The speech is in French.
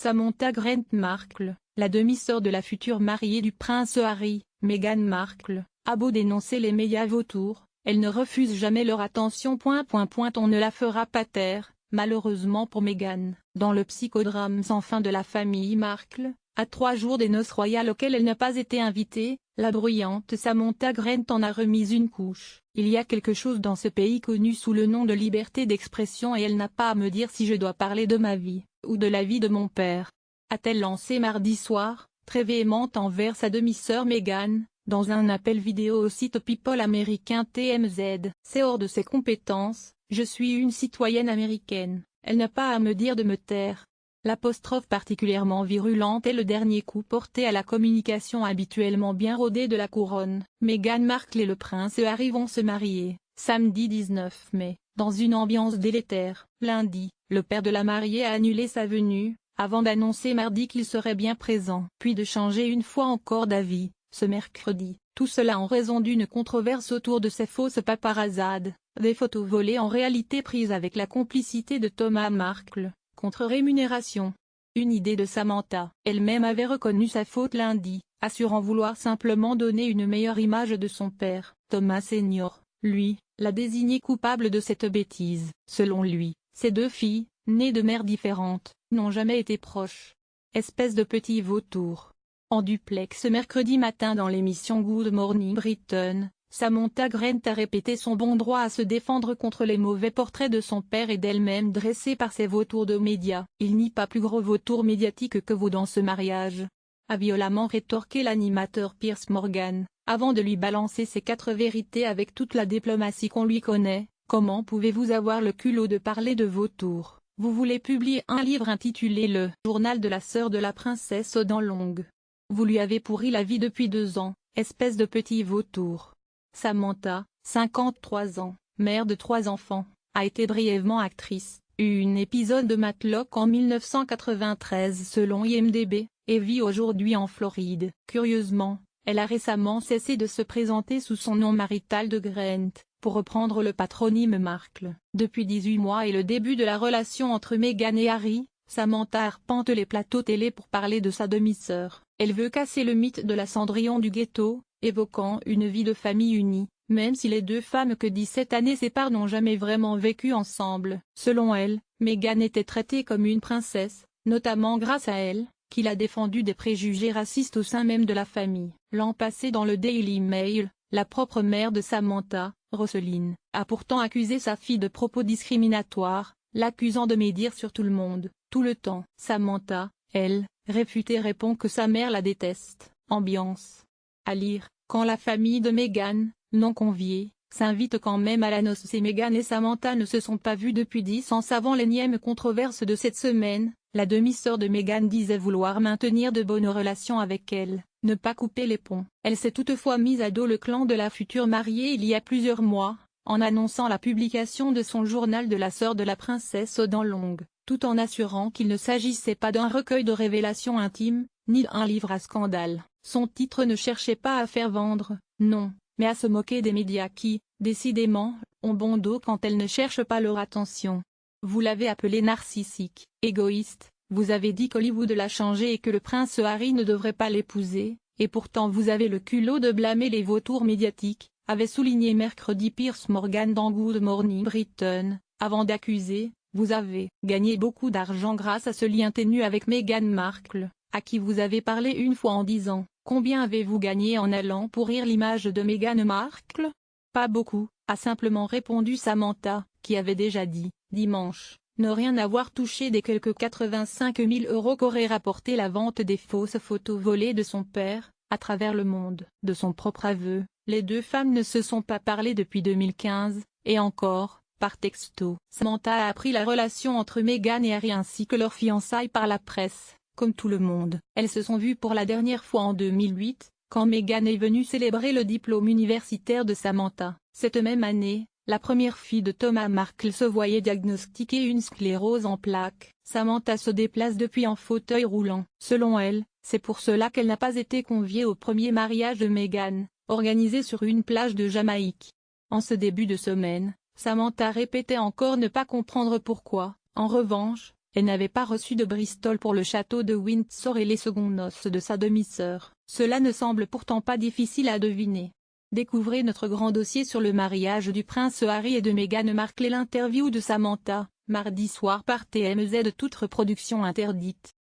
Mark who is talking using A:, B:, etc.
A: Samantha Grant Markle, la demi-sœur de la future mariée du prince Harry, Meghan Markle, a beau dénoncer les médias vautours, elle ne refuse jamais leur attention. On ne la fera pas taire, malheureusement pour Meghan. Dans le psychodrame sans fin de la famille Markle, à 3 jours des noces royales auxquelles elle n'a pas été invitée, la bruyante Samantha Grant en a remis une couche. Il y a quelque chose dans ce pays connu sous le nom de liberté d'expression et elle n'a pas à me dire si je dois parler de ma vie, ou de la vie de mon père, a-t-elle lancé mardi soir, très véhémente envers sa demi-sœur Meghan, dans un appel vidéo au site People américain TMZ. C'est hors de ses compétences, je suis une citoyenne américaine, elle n'a pas à me dire de me taire. L'apostrophe particulièrement virulente est le dernier coup porté à la communication habituellement bien rodée de la couronne. Meghan Markle et le prince Harry vont se marier, samedi 19 mai, dans une ambiance délétère. Lundi, le père de la mariée a annulé sa venue, avant d'annoncer mardi qu'il serait bien présent, puis de changer une fois encore d'avis, ce mercredi. Tout cela en raison d'une controverse autour de ces fausses paparazzades, des photos volées en réalité prises avec la complicité de Thomas Markle, contre rémunération. Une idée de Samantha. Elle-même avait reconnu sa faute lundi, assurant vouloir simplement donner une meilleure image de son père. Thomas Senior, lui, l'a désigné coupable de cette bêtise. Selon lui, ses 2 filles, nées de mères différentes, n'ont jamais été proches. Espèce de petit vautour. En duplex ce mercredi matin dans l'émission Good Morning Britain, Samantha Grant a répété son bon droit à se défendre contre les mauvais portraits de son père et d'elle-même dressés par ces vautours de médias. Il n'y a pas plus gros vautour médiatique que vous dans ce mariage, a violemment rétorqué l'animateur Piers Morgan, avant de lui balancer ses 4 vérités avec toute la diplomatie qu'on lui connaît. Comment pouvez-vous avoir le culot de parler de vautours? Vous voulez publier un livre intitulé Le Journal de la sœur de la princesse aux dents longues. Vous lui avez pourri la vie depuis 2 ans, espèce de petit vautour. Samantha, 53 ans, mère de 3 enfants, a été brièvement actrice, un épisode de Matlock en 1993 selon IMDb, et vit aujourd'hui en Floride. Curieusement, elle a récemment cessé de se présenter sous son nom marital de Grant, pour reprendre le patronyme Markle. Depuis 18 mois et le début de la relation entre Meghan et Harry, Samantha arpente les plateaux télé pour parler de sa demi-sœur. Elle veut casser le mythe de la Cendrillon du ghetto, évoquant une vie de famille unie, même si les 2 femmes que 17 années séparent n'ont jamais vraiment vécu ensemble. Selon elle, Meghan était traitée comme une princesse, notamment grâce à elle, qu'il a défendu des préjugés racistes au sein même de la famille. L'an passé dans le Daily Mail, la propre mère de Samantha, Roseline, a pourtant accusé sa fille de propos discriminatoires, l'accusant de médire sur tout le monde, tout le temps. Samantha, elle, réfutée répond que sa mère la déteste. Ambiance. À lire, quand la famille de Meghan, non conviée, s'invite quand même à la noce. Meghan et Samantha ne se sont pas vus depuis 10 ans. Avant l'énième controverse de cette semaine, la demi-sœur de Meghan disait vouloir maintenir de bonnes relations avec elle, ne pas couper les ponts. Elle s'est toutefois mise à dos le clan de la future mariée il y a plusieurs mois, en annonçant la publication de son journal de la sœur de la princesse aux dents longues, tout en assurant qu'il ne s'agissait pas d'un recueil de révélations intimes, ni d'un livre à scandale. Son titre ne cherchait pas à faire vendre, non, mais à se moquer des médias qui, décidément, ont bon dos quand elles ne cherchent pas leur attention. Vous l'avez appelé narcissique, égoïste, vous avez dit qu'Hollywood l'a changé et que le prince Harry ne devrait pas l'épouser, et pourtant vous avez le culot de blâmer les vautours médiatiques, avait souligné mercredi Piers Morgan dans Good Morning Britain, avant d'accuser, vous avez gagné beaucoup d'argent grâce à ce lien ténu avec Meghan Markle, à qui vous avez parlé une fois en disant, combien avez-vous gagné en allant pourrir l'image de Meghan Markle? Pas beaucoup, a simplement répondu Samantha, qui avait déjà dit, dimanche, ne rien avoir touché des quelques 85 000 € qu'aurait rapporté la vente des fausses photos volées de son père, à travers le monde. De son propre aveu, les 2 femmes ne se sont pas parlé depuis 2015, et encore, par texto. Samantha a appris la relation entre Meghan et Harry ainsi que leur fiançailles par la presse, comme tout le monde. Elles se sont vues pour la dernière fois en 2008, quand Meghan est venue célébrer le diplôme universitaire de Samantha. Cette même année, la première fille de Thomas Markle se voyait diagnostiquer une sclérose en plaques. Samantha se déplace depuis en fauteuil roulant. Selon elle, c'est pour cela qu'elle n'a pas été conviée au premier mariage de Meghan, organisé sur une plage de Jamaïque. En ce début de semaine, Samantha répétait encore ne pas comprendre pourquoi. En revanche, elle n'avait pas reçu de Bristol pour le château de Windsor et les secondes noces de sa demi-sœur. Cela ne semble pourtant pas difficile à deviner. Découvrez notre grand dossier sur le mariage du prince Harry et de Meghan Markle et l'interview de Samantha, mardi soir par TMZ, toute reproduction interdite.